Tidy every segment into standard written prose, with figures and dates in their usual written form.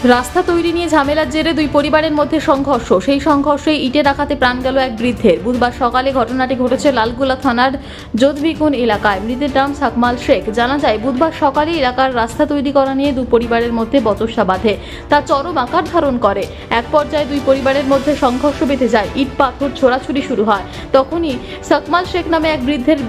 রাস্তা তৈরি নিয়ে ঝামেলার জেরে দুই পরিবারের মধ্যে সংঘর্ষ। সেই সংঘর্ষে ইটের আঘাতে প্রাণ গেল এক বৃদ্ধের। বুধবার সকালে ঘটনাটি ঘটেছে লালগোলা থানার যোধবিকুন এলাকায়। মৃতের নাম সাকমাল শেখ। জানা যায়, বুধবার সকালে এলাকার রাস্তা তৈরি করা নিয়ে দুই পরিবারের মধ্যে বচসা বাধে। তা চরম আকার ধারণ করে। এক পর্যায়ে দুই পরিবারের মধ্যে সংঘর্ষ বেঁধে যায়। ইট পাথর ছোড়াছুড়ি শুরু হয়। তখনই সাকমাল শেখ নামে এক বৃদ্ধের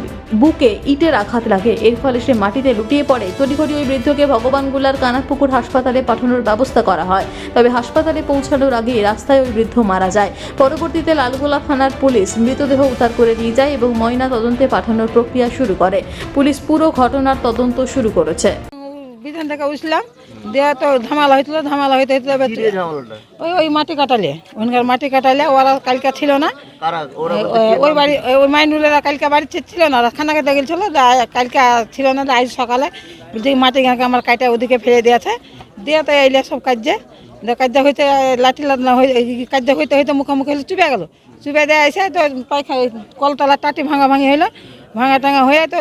বুকে ইটের আঘাত লাগে। এর ফলে সে মাটিতে লুটিয়ে পড়ে। তড়িঘড়ি ওই বৃদ্ধকে ভগবানগোলার কানাপুকুর হাসপাতালে পাঠানোর ব্যবস্থা করা হয়। তবে হাসপাতালে পৌঁছানোর আগে রাস্তায় ওই বৃদ্ধ মারা যায়। পরবর্তীতে লালগোলা থানার পুলিশ মৃতদেহ উদ্ধার করে নিয়ে যায় এবং ময়না তদন্তে পাঠানোর প্রক্রিয়া শুরু করে। পুলিশ পুরো ঘটনার তদন্ত শুরু করেছে। বিধান থেকে উঠলাম, দেওয়া তো ঝামেলা হয়েছিল, ঝামেলা হইতে হইতে ওই মাটি কাটালে, ওখানকার মাটি কাটালে ওরা কালকে ছিল না, ওই বাড়ি ওই মাইনুলেরা কালকে বাড়িতে ছিল না, খানা খেতে গেছিল, কালকে ছিল না, আজ সকালে মাটি গাঁকে আমার কাটা ওদিকে ফেলে দিয়েছে। দিয়ে তো এলে সব কাজে কাজা হইতে লাঠি কাজা হইতে হইতে মুখোমুখি হলে চুপে গেল। চুপে দেওয়া এসে তো পায়খানা কলতলা টাটি ভাঙি হইলো, ভাঙা টাঙা হয়ে তো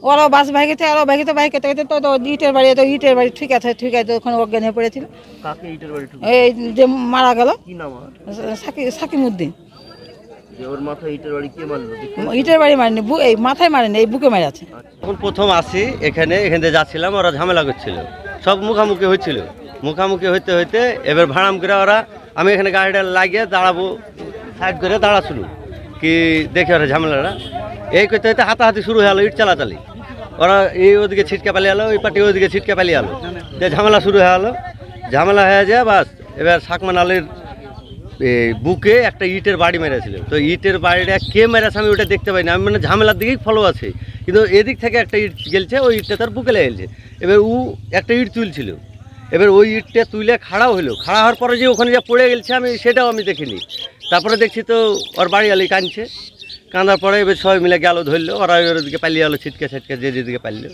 ওরাও বাস ভাগিতে, আরও ভাগিতে বাইকেতে হইতে তো ইটের বাড়ি ঠিক আছে ওখানে অজ্ঞান হয়ে পড়েছিল। এই যে মারা গেল সাকিমউদ্দিন। ইটের বাড়ি মারেনি, এই মাথায় মারেনি, এই বুকে মারে আছে। এখন প্রথম আসি এখান থেকে যাচ্ছিলাম, ওরা ঝামেলা করছিল, সব মুখামুখি হয়েছিল। মুখামুখি হইতে হইতে এবার ভাড়াম করে ওরা, আমি এখানে গাড়িটা লাগিয়ে দাঁড়াবো, সাইড করে দাঁড়াছিল কি দেখে ওরা ঝামেলাটা এই করতে হইতে হাতাহাতি শুরু হয়ে গেলো, ইট চালাচালি। ওরা এই ওদিকে ছিটকে পালিয়ে গেলো, ওই পার্টি ওইদিকে ছিটকে পালিয়ে গেলো, ঝামেলা শুরু হয়ে গেলো। ঝামেলা হয়ে যায় বাস, এবার সাকমান আলীর বুকে একটা ইটের বাড়ি মেরেছিল। তো ইটের বাড়িটা কে মেরেছে আমি ওটা দেখতে পাইনি, আমি মানে ঝামেলার দিকেই ফলো আছে, কিন্তু এদিক থেকে একটা ইট গেলছে, ওই ইটটা তার বুকে লেগেছে। এবার ও একটা ইট তুলছিল, এবার ওই ইটটা তুলে খাড়াও হলো, খাড়া হওয়ার পরে যে ওখানে যা পড়ে গেছে আমি সেটাও আমি দেখিনি। তারপরে দেখছি তো ওর বাড়ি আলি কাঁদছে, কাঁদার পরে এবার সবাই মিলে গেল ধরলো, ওরা ওর দিকে পালিয়ে গেলো, ছিটকে যে যেদিকে পারলো।